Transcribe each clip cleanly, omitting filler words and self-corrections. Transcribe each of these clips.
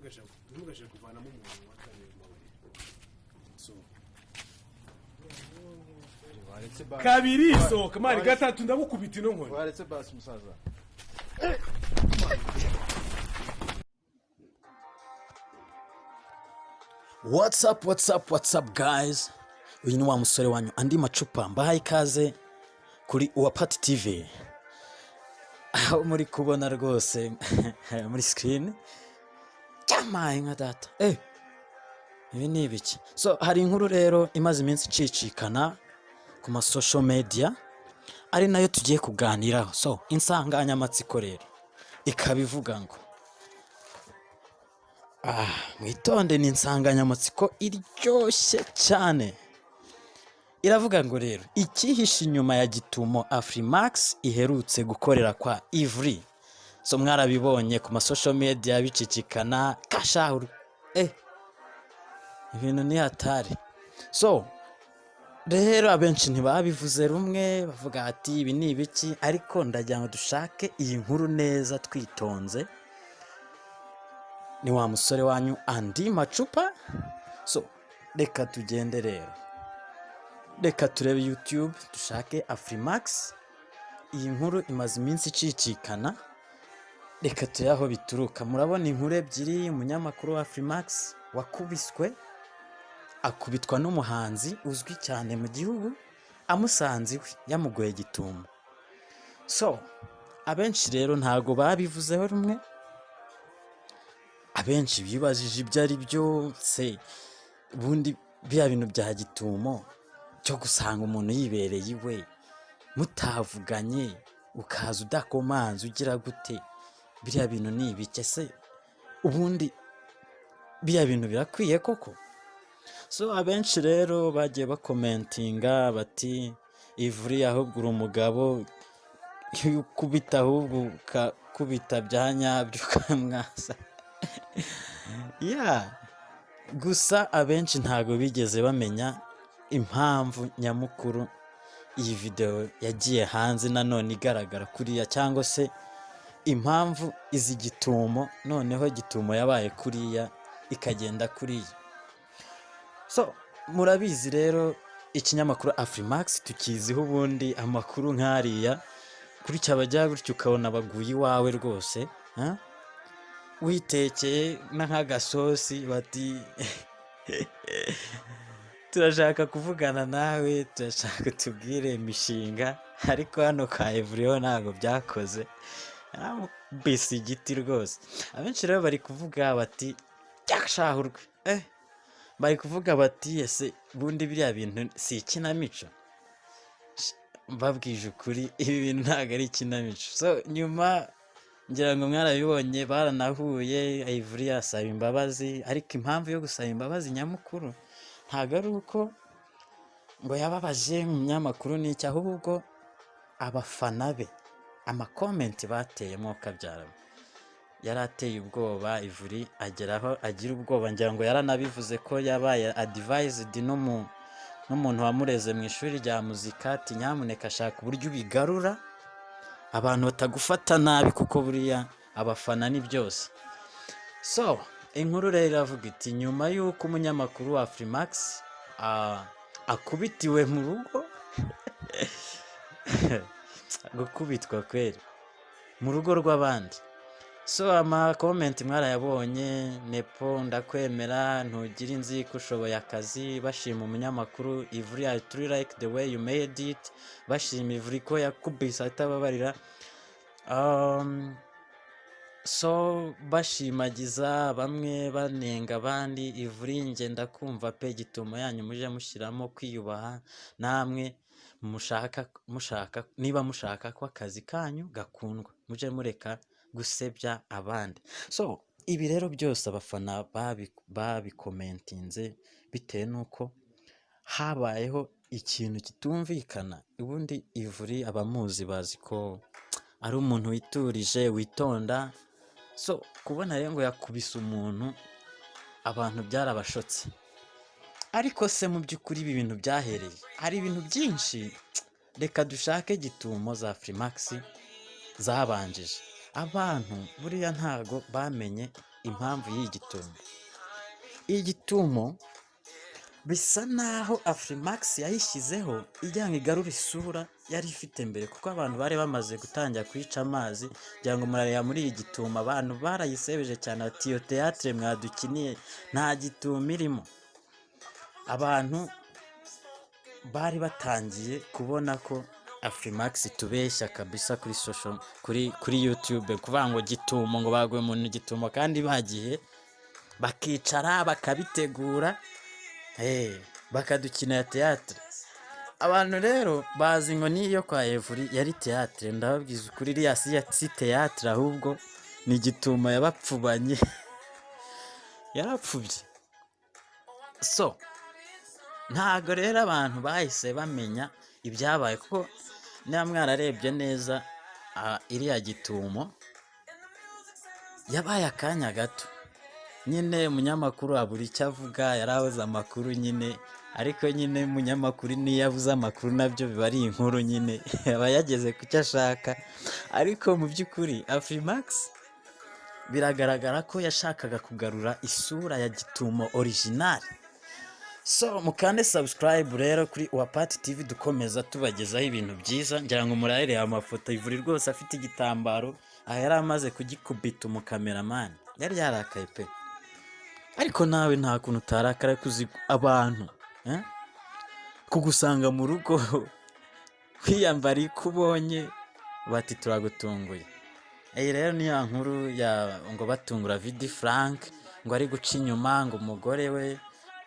ntimugashaka kuvanamo umuntu wa kabiri so kabiri sohoka mari gatatu ndagukubita ino nkoni waretse basi musaza. What's up guys, uyu ni wa musore wanyu Andi Macupa, mbahaye ikaze kuri Uwapati TV. Aho muri kubona rwose muri screen cyamaye nka data ibi ni ibiki. So hari inkuru rero imaze iminsi icicikana ku ma social media ari nayo tugiye kuganiraho. So insanganyamatsiko rero ikabivuga ngo mwitonde, ni insanganyamatsiko iryoshye cyane. Iravuga ngo rero ikihishe inyuma ya gitumo Afrimax iherutse gukorera kwa Ivry. So mwarabibonye ku ma social media bicicikana kashahuru ibintu ni hatari. So rero abenshi ntibabivuze rumwe, bavuga ati ibi ni ibiki, ariko ndagira ngo dushake iyi nkuru neza twitonze. Ni wa musore wanyu Andi Macupa. So reka tugende rero, reka turebe YouTube dushake Afrimax. Iyi nkuru imaze iminsi icicikana, reka turebe aho bituruka. Murabona inkuru ebyiri, umunyamakuru wa Afrimax wakubiswe, akubitwa n'umuhanzi uzwi cyane mu gihugu amusanze iwe yamugoye gitumo. So abenshi rero ntago babivuzeho rumwe, abenshi bibajije ibyo ari byo. Se ubundi bya bintu bya gitumo cyo gusanga umuntu yibereye iwe mutavuganye ukaza udakomanze ugira gute, biriya bintu ni ibike se? Ubundi biriya bintu birakwiye koko? So abenshi rero bagiye bakomentinga bati Ivry ahubwo uri umugabo, kubita ahubwo ukakubita bya nyabyo ukamwasa. Gusa abenshi ntago bigeze bamenya impamvu nyamukuru iyi video yagiye hanze nanone igaragara kuriya, cyangwa se impamvu izi gitumo noneho gitumo yabaye kuriya ikagenda kuriya. So murabizi rero ikinyamakuru Afrimax tukiziho ubundi amakuru nkariya kuri cyabajya gutyo ukabona baguye iwawe rwose, witekeye n'agasosi bati turashaka kuvugana nawe, turashaka tubwire imishinga, ariko hano ka Ivry ho ntago byakoze, bisi igiti rwose. Abenshi rero bari kuvuga bati cyashahurwe, bari kuvuga bati ese bundi biriya bintu si ikinamico? Mbabwije ukuri ibi bintu ntago ari ikinamico. So nyuma ngira ngo mwarabibonye baranahuye, Ivry asaba imbabazi, ariko impamvu yo gusaba imbabazi nyamukuru ntago ari uko ngo yababaje mu nyamakuru n'iki, ahubwo abafana be amakomenti bateyemo kabyaramo yarateye ubwoba. Ivry ageraho agira ubwoba, ngira ngo yaranabivuze ko yabaye advised n'umuntu wamureze mu ishuri rya muzika ati nyamuneka shaka uburyo ubigarura abantu batagufata nabi, kuko buriya abafana ni byose. So inkuru rero iravuga iti nyuma y'uko umunyamakuru wa Afrimax akubitiwe mu rugo gukubitwa kweri mu rugo rw'abandi. So amakomenti mwarayabonye, Nepo ndakwemera, ntugira inziko, ushoboye akazi, bashima umunyamakuru Ivry, I truly like the way you made it, bashima Ivry ko yakubise atababarira. So bashimagiza bamwe banenga abandi. Ivry ngenda kumva pe gitumo yanyu muje mushyiramo kwiyubaha, namwe niba mushaka ko akazi kanyu gakundwa muje mureka gusebya abandi. So ibi rero byose abafana babikomentinze bitewe nuko habayeho ikintu kitumvikana. Ubundi Ivry abamuzi bazi ko ari umuntu witurije witonda. So kubona rero ngo yakubise umuntu, abantu byarabashotse. Ariko se mu by'ukuri ibi bintu byahereye hari ibintu byinshi. Reka dushake gitumo za Afrimax zabanjije. abantu buriya ntago bamenye impamvu y'igitumo. Igitumo bisa naho Afrimax yayishyizeho igira ngo igarure isura yari ifite mbere, kuko abantu bari bamaze gutangira kwica amazi, kugira ngo murareba muri iyi gitumo abantu barayisebeje cyane ati iyo teatre mwadukiniye nta gitumo irimo. Abantu bari batangiye kubona ko Afrimax tubeshya kabisa kuri social, kuri YouTube, kuvuga ngo gitumo, ngo baguye mu gitumo kandi bagiye bakicara bakabitegura bakadukinira teatre. Abantu rero bazi ngo niyo kwa Evuri yari teatre, ndababwiza ukuri iriya si teatre ahubwo ni igitumo yabapfubanye yarapfubye. So ntago rero abantu bahise bamenya ibyabaye, kuko niba mwararebye neza iriya gitumo yabaye akanya gato, nyine umunyamakuru abura icyo avuga, yarabuze amakuru nyine, ariko nyine umunyamakuru niyo yabuze amakuru nabyo biba ari inkuru nyine aba yageze ku cyo ashaka. Ariko mu by'ukuri Afrimax biragaragara ko yashakaga kugarura isura ya gitumo original. So mukande subscribe rero kuri Uwapati TV, dukomeza tubagezaho ibintu byiza. Ngira ngo murarebe amafoto Ivuri rwose afite igitambaro, aha yari amaze kugikubita umukameramani, yari yarakaye pe. Ariko nawe nta kuntu utarakara kuzi abantu kugusanga mu rugo kwiyambara ikubonye bati turagutunguye. Iyi rero ni ya nkuru ya ngo batungura Vidi Frank, ngo ari guca inyuma ngo umugore we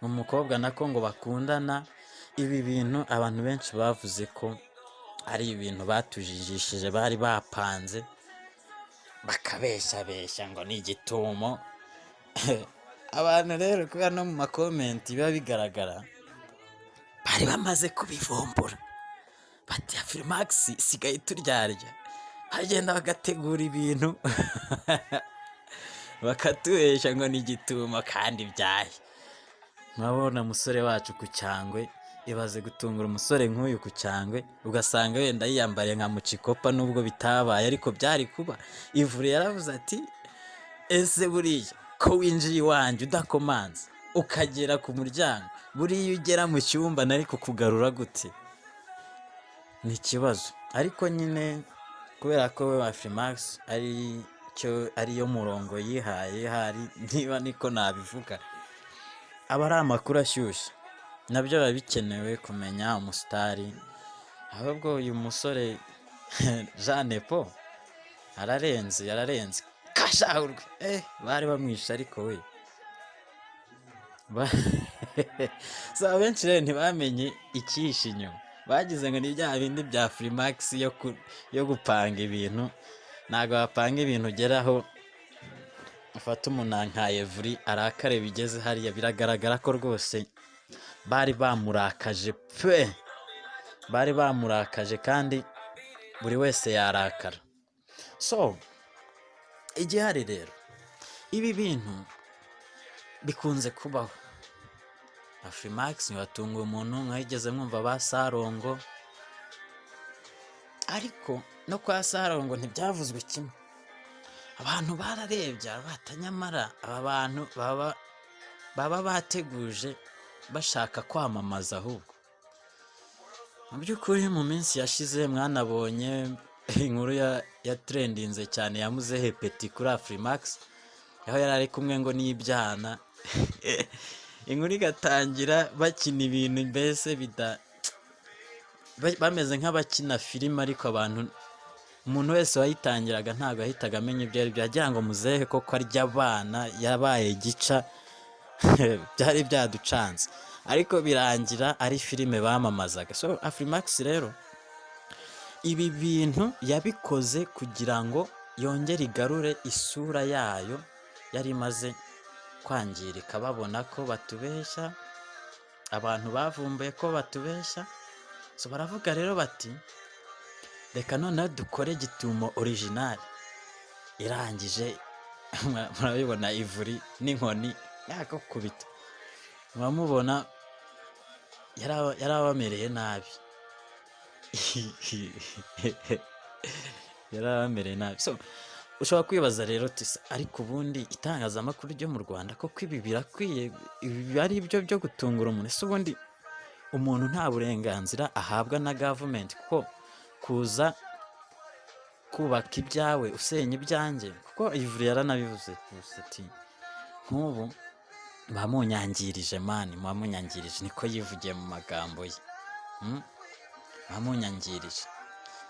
umukobwa nako ngo bakundana. Ibi bintu abantu benshi bavuze ko ari ibintu batujijishije, bari bapanze bakabeshya ngo ni igitumo. Abantu rero kubera no mu makomenti biba bigaragara, bari bamaze kubivumbura bati Afrimax sigaye turyarya, hagenda bagategura ibintu bakatuhesha ngo ni igitumo kandi byahe. Mwabona umusore wacu ku Cyangwe, ibaze gutungura umusore nk'uyu ku Cyangwe, ugasanga wenda yiyambariye nka mucikopa, nubwo bitabaye ariko byari kuba. Ivuri yaravuze ati ese buriya ko winjiye iwanjye udakomanze ukagera ku muryango, buriya ugera mu cyumba nari kukugarura gute? Ni ikibazo. Ariko nyine kubera ko Afrimax ariyo murongo yihaye, hari niba niko nabivuga, aba ari amakuru ashyushye, nabyo biba bikenewe kumenya umusitari. Ahubwo uyu musore Jeanne Paul yararenze kashahurwe, bari bamwishe ariko we so abenshi rero ntibamenye ikihishe inyuma, bagize ngo ni bya bindi bya Afrimax yo gupanga ibintu. Ntabwo bapanga ibintu ugeraho ufata umuntu nka Evuri arakare bigeze hariya. Biragaragara ko rwose bari bamurakaje pe, bari bamurakaje kandi buri wese yarakara. So igihari rero, ibi bintu bikunze kubaho. Afrimax ntiwatunga umuntu, mwageze mwumva ba Sarongo, ariko no kwa Sarongo ntibyavuzwe kimwe. Abantu bararebye batanyamara aba bantu baba bateguje bashaka kwamamaza. Ahubwo mu by'ukuri mu minsi yashize mwanabonye inkuru ya trendinze cyane ya Muzehe Petit kuri Afrimax, aho yari ari kumwe ngo n'ibyana inkuru igatangira bakina ibintu mbese bameze nk'abakina filime, ariko umuntu wese wayitangiraga ntabwo yahitaga amenya ibyo ari byo, agira ngo Muzehe koko arya abana yabaye gica byari byaducanze, ariko birangira ari filime bamamazaga. So Afrimax rero ibi bintu yabikoze kugira ngo yongere igarure isura yayo yari imaze kwangirika. Babona ko batubeshya, abantu bavumbuye ko batubeshya, so baravuga rero bati reka noneho dukore gitumo original. Irangije murabibona Ivuri n'inkoni yakukubita, muramubona yarabamereye nabi yarabamereye nabi. So ushobora kwibaza rero uti "Se, ariko ubundi itangazamakuru ryo mu Rwanda koko ibi birakwiye, ibi ari byo byo gutungura umuntu, ese ubundi umuntu nta burenganzira ahabwa na gavumenti kuko kuza kubaka ibyawe usenya ibyanjye?" Kuko Ivuri yaranabivuze gusa ati nk'ubu bamunyangirije mani, bamunyangirije, niko yivugiye mu magambo ye. Bamunyangirije,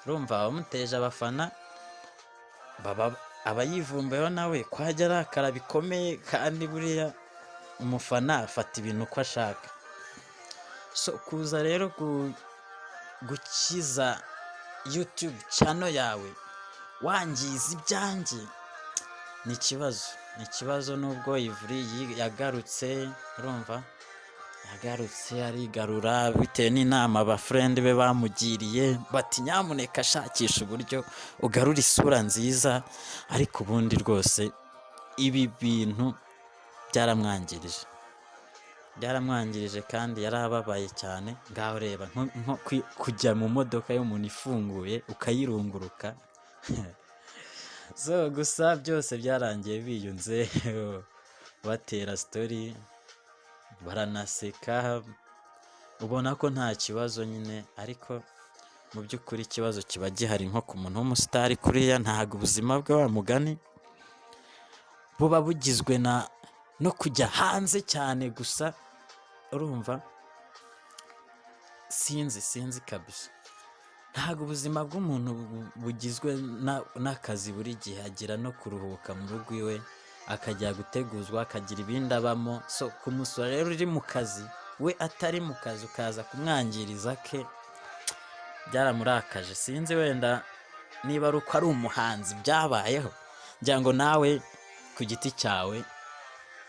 urumva abamuteje abafana baba aba yivumbuyeho nawe kwajya arakara bikomeye, kandi buriya umufana afata ibintu uko ashaka. So kuza rero gukiza YouTube channel yawe wangiza ibyanjye ni ikibazo nubwo Ivuri yagarutse, urumva yagarutse arigarura bitewe n'inama abafrendi be bamugiriye, bati nyamuneka shakisha uburyo ugarura isura nziza, ariko ubundi rwose ibi bintu byaramwangirije kandi yarababaye cyane. Ngaho reba nko kujya mu modoka y'umuntu ifunguye ukayirunguruka. So gusa byose byarangiye biyunze batera story baranaseka, ubona ko nta kibazo nyine, ariko mu by'ukuri ikibazo kiba gihari nko ku muntu w'umusitari kuriya. Ntabwo ubuzima bwe wa mugani buba bugizwe no kujya hanze cyane gusa, urumva sinzi kabisa. Ntabwo ubuzima bw'umuntu bugizwe n'akazi, buri gihe agira no kuruhuka mu rugo iwe, akajya guteguzwa, akagira ibindi abamo. So kumusura rero uri mu kazi, we atari mu kazi, ukaza kumwangiriza ke byaramurakaje. Sinzi wenda niba ari uko ari umuhanzi byabayeho, ngira ngo nawe ku giti cyawe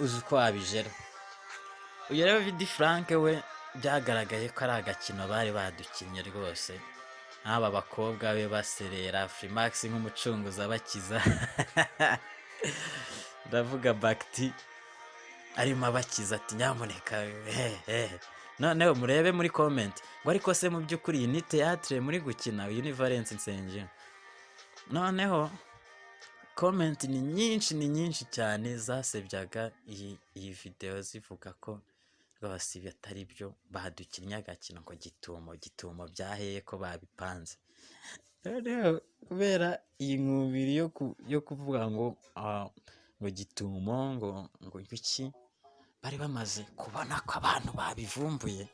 uzi uko wabijera. Uyu rero Vidi Frank we byagaragaye ko ari agakino bari badukinnye rwose, nk'aba bakobwa be baserera Freemax nk'umucunguzi abakiza. Ndavuga Bakti arimo abakiza ati nyamuneka noneho murebe muri comment ngo ariko se mu by'ukuri iyi ni theatre muri gukina, uyu ni Valence Nsengimana. Noneho comment ni nyinshi cyane zasebyaga iyi video zivuga ko rwose ibi atari byo, badukinnye agakino ngo gitumo byaheye ko babipanze. Rero kubera iyi nkubiri yo kuvuga ngo gitumo ngo iki, bari bamaze kubona ko abantu babivumbuye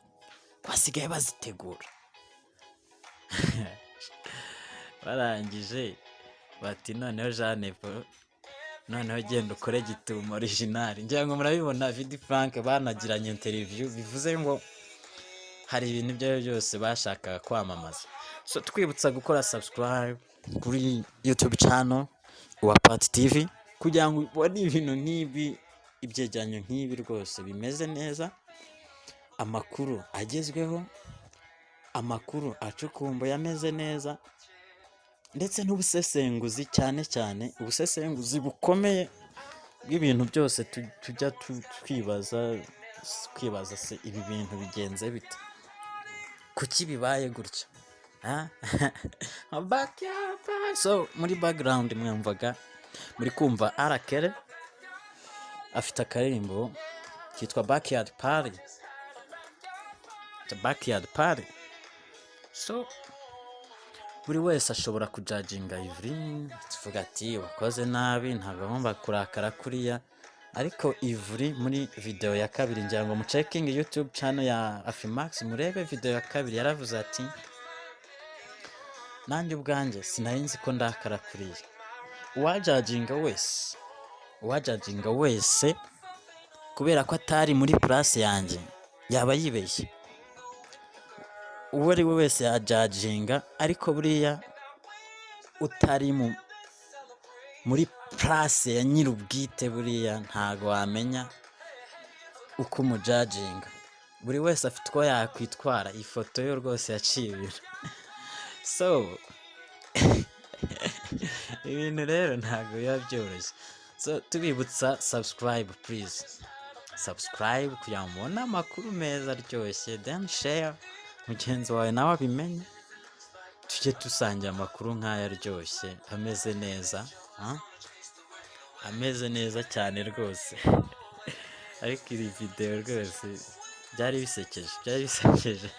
basigaye bazitegura. Barangije bati noneho Jeanne Paul, noneho genda ukore gitumo original. Ngira ngo murabibona Vidi Frank banagiranye interview, bivuze ngo hari ibintu ibyo byose bashakaga kwamamaza. So twibutsa gukora subscribe kuri YouTube channel wa Part TV kugira ngo ubone ibintu nk'ibi, ibyegeranyo nk'ibi rwose bimeze neza, amakuru agezweho, amakuru acukumbuye ameze neza, ndetse n'ubusesenguzi, cyane ubusesenguzi bukomeye bw'ibintu byose tujya twibaza se ibi bintu bigenze bite, kuki bibaye gutya. So muri background mwumvaga muri kumva Arakere afite akaririmbo kitwa Backyard Party. So buri wese ashobora kujajinga Ivuri, tuvuga ati wakoze nabi, ntabwo agomba kurakara kuriya. Ariko Ivuri muri video ya kabiri, ngira ngo mucekinge YouTube channel ya Afrimax murebe video ya kabiri, yaravuze ati nanjye ubwanjye sinari nzi ko ndakara kuriya. Uwajajinga wese kubera ko atari muri place yanjye yaba yibeshye. Uwo ari we wese yajajinga, ariko buriya utari muri place ya nyirubwite, buriya ntago wamenya uko umujajinga. Buri wese afite uko yakwitwara. Ifoto yo rwose yaciye. So ibintu rero ntago biba byoroshye. So tubibutsa subscribe, please subscribe kugira ngo mubone amakuru meza aryoshye, then share mugenzi wawe nawe abimenye, tujye dusangira amakuru nk'aya aryoshye ameze neza. ah, ameze neza cyane rwose. Ariko iyi video rwose byari bisekeje.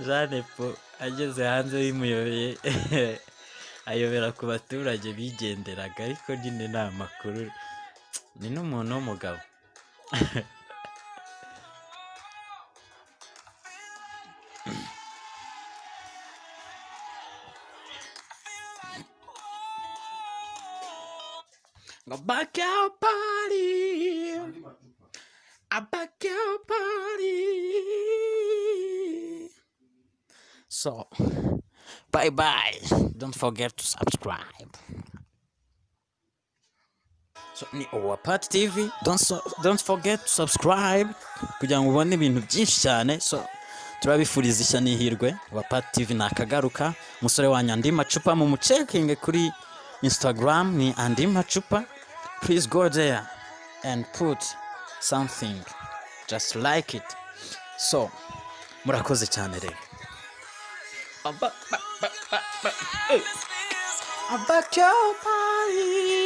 Jeanne Paul ageze hanze bimuyobeye ayobera ku baturage bigenderaga, ariko nyine ni amakuru, ni n'umuntu w'umugabo. Go back your party, a back your party. So, bye bye. Don't forget to subscribe. So, ni Uwapati TV. Don't forget to subscribe kugira ngo ubone ibintu byinshi cyane. So, turabifuriza ishya n'ihirwe. Uwapati TV nakagaruka. Musore wanyu Andi Macupa mu mucekinge kuri Instagram ni Andi Macupa. Please go there and put something just like it. So, murakoze cyane rero. Back your party.